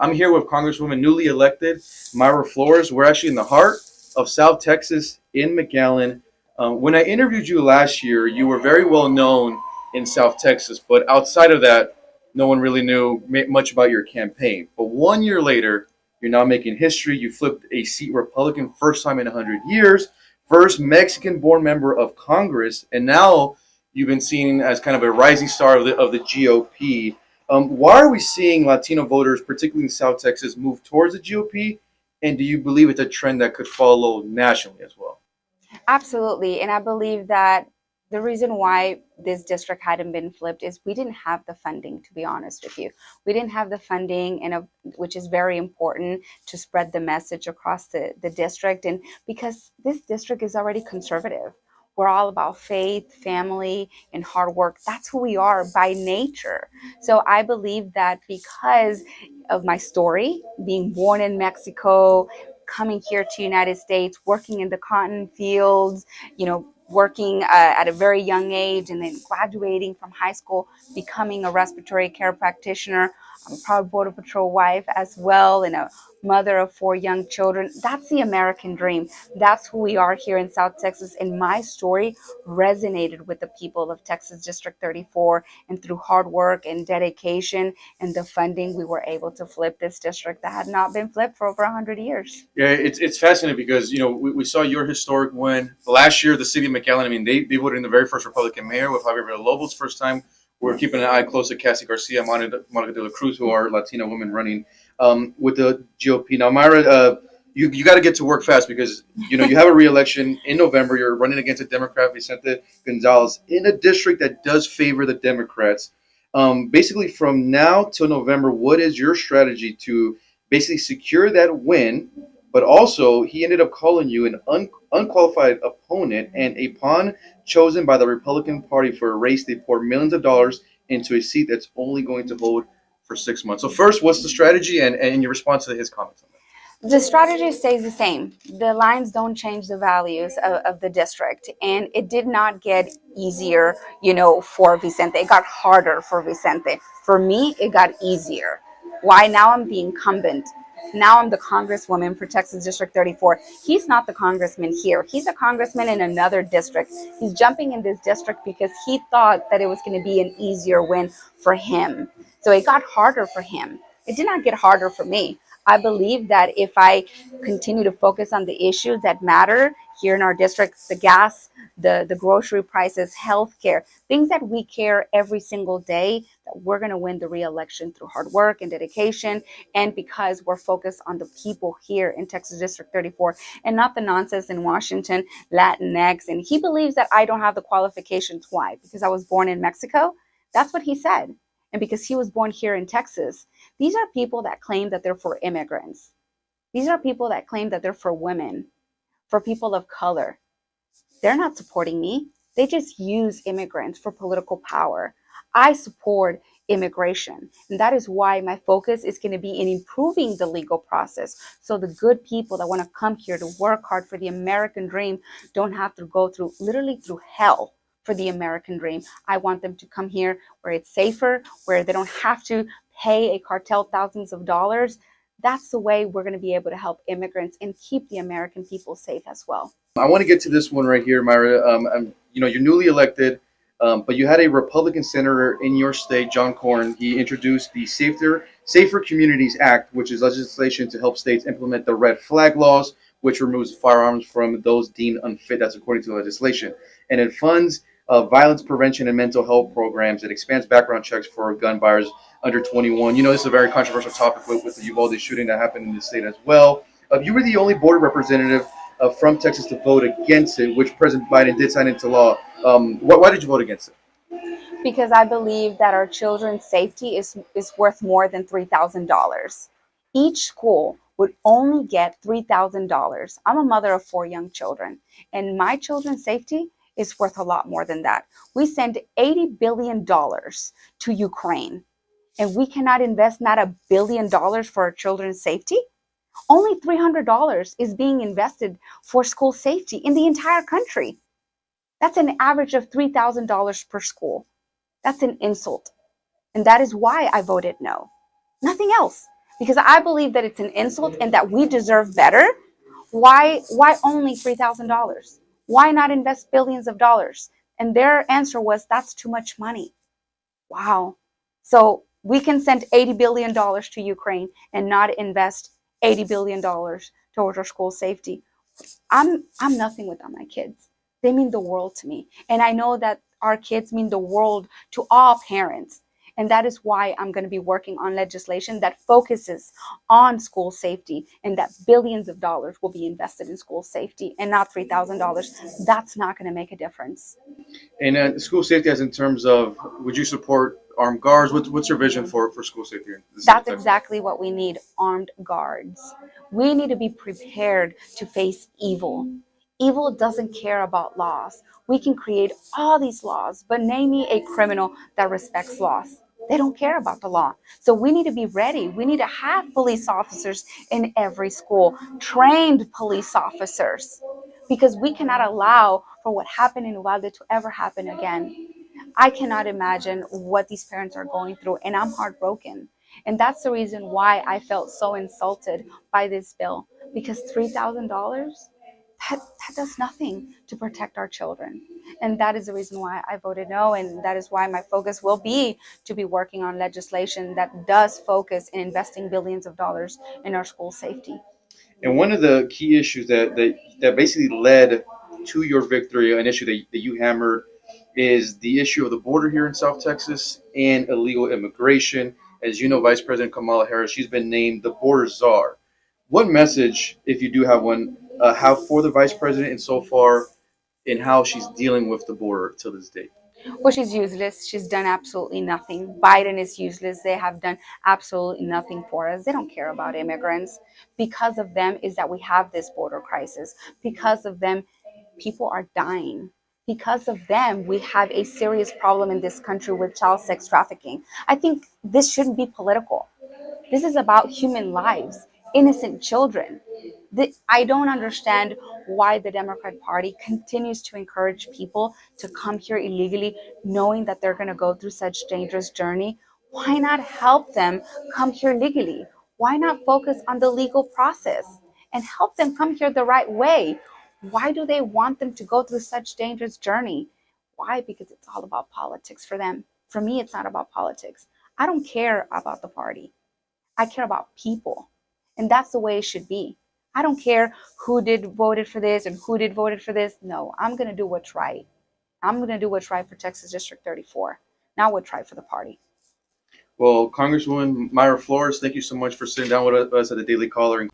I'm here with Congresswoman newly elected Mayra Flores. We're actually in the heart of South Texas in McAllen. When I interviewed you last year, you were very well known in South Texas, but outside of that, no one really knew much about your campaign. But 1 year later, you're now making history. You flipped a seat Republican, first time in 100 years, first Mexican-born member of Congress, and now you've been seen as kind of a rising star of the GOP. Why are we seeing Latino voters, particularly in South Texas, move towards the GOP? And do you believe it's a trend that could follow nationally as well? Absolutely. And I believe that the reason why this district hadn't been flipped is we didn't have the funding, to be honest with you. We didn't have the funding, which is very important to spread the message across the district. And because this district is already conservative, we're all about faith, family, and hard work. That's who we are by nature. So I believe that because of my story, being born in Mexico, coming here to United States, working in the cotton fields, working at a very young age, and then graduating from high school, becoming a respiratory care practitioner. I'm a proud Border Patrol wife as well, and a mother of 4 young children. That's the American dream. That's who we are here in South Texas. And my story resonated with the people of Texas District 34. And through hard work and dedication and the funding, we were able to flip this district that had not been flipped for over 100 years. Yeah, it's fascinating because, we saw your historic win. Last year, the city of McAllen, they voted in the very first Republican mayor with Javier Villalobos first time. We're keeping an eye close to Cassie Garcia, Monica de la Cruz, who are Latina women running with the GOP. Now, Mayra, you got to get to work fast because, you have a re-election in November. You're running against a Democrat, Vicente Gonzalez, in a district that does favor the Democrats. Basically, from now till November, what is your strategy to basically secure that win? But also, he ended up calling you an unqualified opponent and a pawn chosen by the Republican Party for a race they poured millions of dollars into a seat that's only going to hold for 6 months. So first, what's the strategy and your response to his comments on that? The strategy stays the same. The lines don't change the values of the district. And it did not get easier, for Vicente. It got harder for Vicente. For me, it got easier. Why? Now I'm the incumbent. Now I'm the congresswoman for Texas District 34. He's not the congressman here. He's a congressman in another district. He's jumping in this district because he thought that it was going to be an easier win for him. So it got harder for him. It did not get harder for me. I believe that if I continue to focus on the issues that matter here in our district, the gas, the grocery prices, healthcare, things that we care every single day, that we're going to win the re-election through hard work and dedication, and because we're focused on the people here in Texas District 34 and not the nonsense in Washington, Latinx. And he believes that I don't have the qualifications. Why? Because I was born in Mexico? That's what he said. And because he was born here in Texas. These are people that claim that they're for immigrants. These are people that claim that they're for women, for people of color. They're not supporting me. They just use immigrants for political power. I support immigration. And that is why my focus is going to be in improving the legal process. So the good people that want to come here to work hard for the American dream don't have to go literally through hell for the American dream. I want them to come here where it's safer, where they don't have to pay a cartel thousands of dollars. That's the way we're going to be able to help immigrants and keep the American people safe as well. I want to get to this one right here, Mayra. You're newly elected, but you had a Republican senator in your state, John Cornyn. He introduced the Safer Communities Act, which is legislation to help states implement the red flag laws, which removes firearms from those deemed unfit. That's according to the legislation. And it funds violence prevention and mental health programs. It expands background checks for gun buyers under 21. This is a very controversial topic with the Uvalde shooting that happened in the state as well. You were the only border representative from Texas to vote against it, which President Biden did sign into law. Why did you vote against it? Because I believe that our children's safety is worth more than $3,000. Each school would only get $3,000. I'm a mother of 4 young children, and my children's safety is worth a lot more than that. We send $80 billion to Ukraine, and we cannot invest not $1 billion for our children's safety. Only $300 is being invested for school safety in the entire country. That's an average of $3,000 per school. That's an insult. And that is why I voted no. Nothing else. because I believe that it's an insult and that we deserve better. Why only $3,000? Why not invest billions of dollars? And their answer was, that's too much money. Wow. So we can send $80 billion to Ukraine and not invest $80 billion towards our school safety. I'm nothing without my kids. They mean the world to me. And I know that our kids mean the world to all parents. And that is why I'm going to be working on legislation that focuses on school safety, and that billions of dollars will be invested in school safety and not $3,000. That's not going to make a difference. And school safety, as in terms of, would you support armed guards? What's your vision for school safety? That's exactly what we need, armed guards. We need to be prepared to face evil. Evil doesn't care about laws. We can create all these laws, but name me a criminal that respects laws. They don't care about the law. So we need to be ready. We need to have police officers in every school, trained police officers, because we cannot allow for what happened in Uvalde to ever happen again. I cannot imagine what these parents are going through, and I'm heartbroken. And that's the reason why I felt so insulted by this bill, because $3,000, that does nothing to protect our children. And that is the reason why I voted no, and that is why my focus will be to be working on legislation that does focus in investing billions of dollars in our school safety. And one of the key issues that basically led to your victory, an issue that you hammered, is the issue of the border here in South Texas and illegal immigration. As you know, Vice President Kamala Harris, she's been named the border czar. What message, if you do have one, have for the Vice President and so far in how she's dealing with the border to this date? Well, she's useless. She's done absolutely nothing. Biden is useless. They have done absolutely nothing for us. They don't care about immigrants. Because of them is that we have this border crisis. Because of them, people are dying. Because of them, we have a serious problem in this country with child sex trafficking. I think this shouldn't be political. This is about human lives, innocent children. I don't understand why the Democrat Party continues to encourage people to come here illegally, knowing that they're going to go through such dangerous journey. Why not help them come here legally? Why not focus on the legal process and help them come here the right way? Why do they want them to go through such dangerous journey? Why? Because it's all about politics for them. For me, it's not about politics. I don't care about the party. I care about people. And that's the way it should be. I don't care who did voted for this and who did voted for this. No, I'm going to do what's right. I'm going to do what's right for Texas District 34, not what's right for the party. Well, Congresswoman Mayra Flores, thank you so much for sitting down with us at the Daily Caller.